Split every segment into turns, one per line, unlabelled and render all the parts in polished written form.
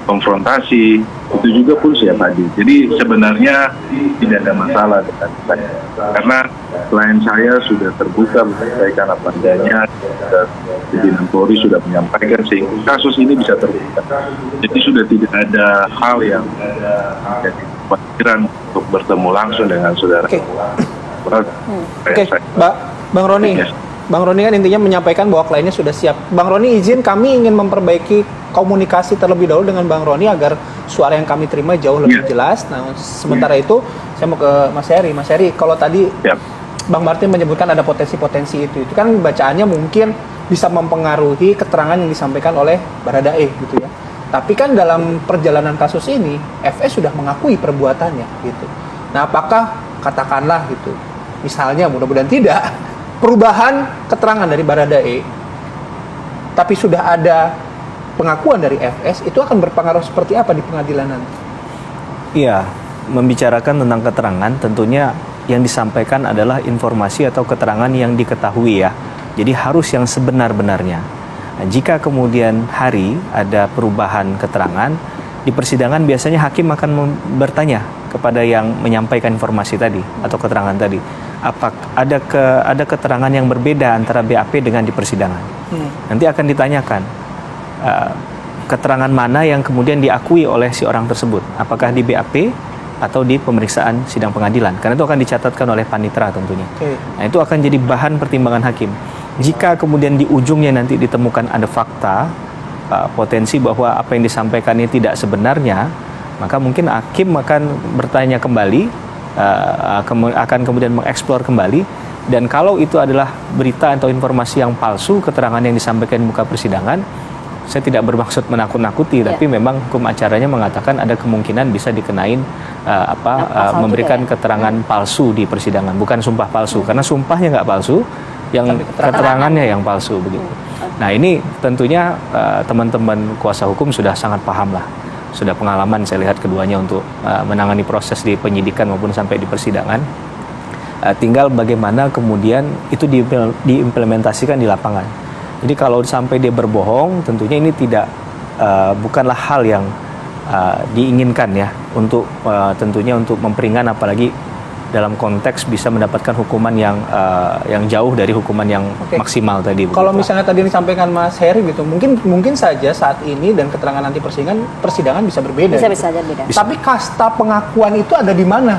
konfrontasi, itu juga pun siap hadir. Jadi sebenarnya tidak ada masalah dengan saya, karena klien saya sudah terbuka menyampaikan apa adanya, pimpinan Polri sudah menyampaikan sehingga kasus ini bisa terbuka. Jadi sudah tidak ada hal yang jadi pikiran untuk bertemu langsung dengan saudara.
Oke, Bang Roni. Yes. Bang Roni kan intinya menyampaikan bahwa kliennya sudah siap. Bang Roni izin kami ingin memperbaiki komunikasi terlebih dahulu dengan Bang Roni agar suara yang kami terima jauh lebih jelas. Nah, sementara itu saya mau ke Mas Heri. Mas Heri, kalau tadi Bang Martin menyebutkan ada potensi-potensi itu kan bacaannya mungkin bisa mempengaruhi keterangan yang disampaikan oleh Baradae gitu ya. Tapi kan dalam perjalanan kasus ini FS sudah mengakui perbuatannya gitu. Nah, apakah katakanlah gitu, misalnya mudah-mudahan tidak, perubahan keterangan dari Baradae, tapi sudah ada pengakuan dari FS, itu akan berpengaruh seperti apa di pengadilan nanti?
Iya, membicarakan tentang keterangan, tentunya yang disampaikan adalah informasi atau keterangan yang diketahui ya. Jadi harus yang sebenar-benarnya. Nah, jika kemudian hari ada perubahan keterangan, di persidangan biasanya hakim akan bertanya kepada yang menyampaikan informasi tadi atau keterangan tadi. Ada keterangan yang berbeda antara BAP dengan di persidangan. Nanti akan ditanyakan keterangan mana yang kemudian diakui oleh si orang tersebut, apakah di BAP atau di pemeriksaan sidang pengadilan, karena itu akan dicatatkan oleh panitera tentunya. Nah, itu akan jadi bahan pertimbangan hakim. Jika kemudian di ujungnya nanti ditemukan ada fakta potensi bahwa apa yang disampaikan ini tidak sebenarnya, maka mungkin hakim akan bertanya kembali, akan kemudian mengeksplor kembali, dan kalau itu adalah berita atau informasi yang palsu, keterangan yang disampaikan di muka persidangan, saya tidak bermaksud menakut-nakuti, tapi memang hukum acaranya mengatakan ada kemungkinan bisa dikenain memberikan keterangan palsu di persidangan, bukan sumpah palsu, karena sumpahnya nggak palsu, yang keterangannya yang palsu begitu. Nah, ini tentunya teman-teman kuasa hukum sudah sangat paham lah. Sudah pengalaman saya lihat keduanya untuk menangani proses di penyidikan maupun sampai di persidangan. Tinggal bagaimana kemudian itu diimplementasikan di lapangan. Jadi kalau sampai dia berbohong, tentunya ini bukanlah hal yang diinginkan ya, untuk tentunya untuk memperingan, apalagi dalam konteks bisa mendapatkan hukuman yang jauh dari hukuman yang maksimal tadi.
Kalau misalnya tadi disampaikan Mas Heri gitu, mungkin saja saat ini dan keterangan nanti persidangan bisa berbeda.
Bisa saja beda.
Tapi kasta pengakuan itu ada di mana,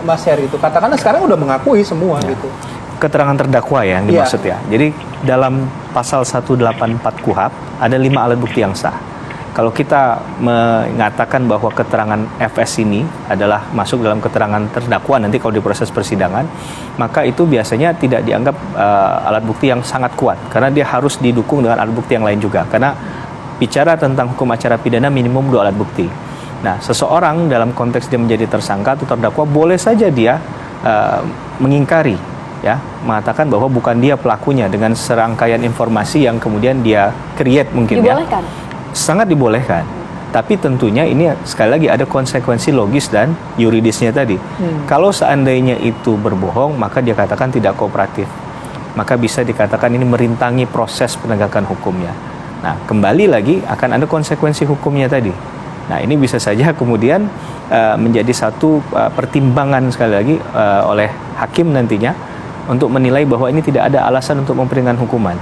Mas Heri itu? Katakanlah sekarang udah mengakui semua gitu.
Keterangan terdakwa ya yang dimaksud ya. Jadi dalam pasal 184 KUHP ada 5 alat bukti yang sah. Kalau kita mengatakan bahwa keterangan FS ini adalah masuk dalam keterangan terdakwa nanti kalau di proses persidangan, maka itu biasanya tidak dianggap alat bukti yang sangat kuat, karena dia harus didukung dengan alat bukti yang lain juga. Karena bicara tentang hukum acara pidana minimum 2 alat bukti. Nah, seseorang dalam konteks dia menjadi tersangka atau terdakwa, boleh saja dia mengingkari, ya, mengatakan bahwa bukan dia pelakunya dengan serangkaian informasi yang kemudian dia create mungkin.
Dibolehkan.
Sangat dibolehkan, tapi tentunya ini sekali lagi ada konsekuensi logis dan yuridisnya tadi. Kalau seandainya itu berbohong, maka dia katakan tidak kooperatif, maka bisa dikatakan ini merintangi proses penegakan hukumnya. Nah, kembali lagi akan ada konsekuensi hukumnya tadi. Nah, ini bisa saja kemudian menjadi satu pertimbangan sekali lagi oleh hakim nantinya untuk menilai bahwa ini tidak ada alasan untuk memperingan hukuman.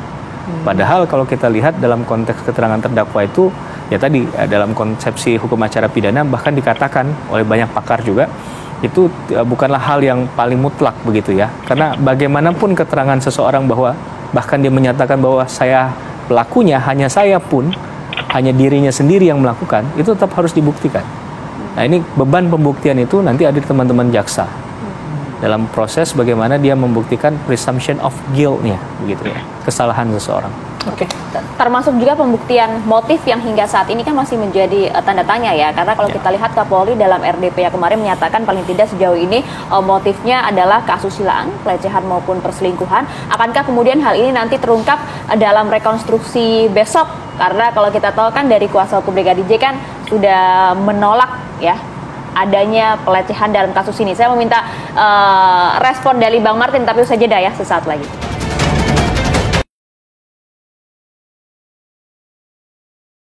Padahal kalau kita lihat dalam konteks keterangan terdakwa itu, ya tadi dalam konsepsi hukum acara pidana bahkan dikatakan oleh banyak pakar juga, itu bukanlah hal yang paling mutlak begitu ya. Karena bagaimanapun keterangan seseorang bahwa bahkan dia menyatakan bahwa saya pelakunya, hanya saya pun, hanya dirinya sendiri yang melakukan, itu tetap harus dibuktikan. Nah, ini beban pembuktian itu nanti ada di teman-teman jaksa. Dalam proses bagaimana dia membuktikan presumption of guilt-nya, begitu ya, kesalahan seseorang.
Termasuk juga pembuktian motif yang hingga saat ini kan masih menjadi tanda tanya ya, karena kalau kita lihat Kapolri dalam RDP yang kemarin menyatakan paling tidak sejauh ini motifnya adalah keasusilaan, pelecehan maupun perselingkuhan. Akankah kemudian hal ini nanti terungkap dalam rekonstruksi besok? Karena kalau kita tahu kan dari kuasa hukum Brigadir J kan sudah menolak ya adanya pelecehan dalam kasus ini. Saya meminta respon dari Bang Martin, tapi usai jeda ya sesaat lagi.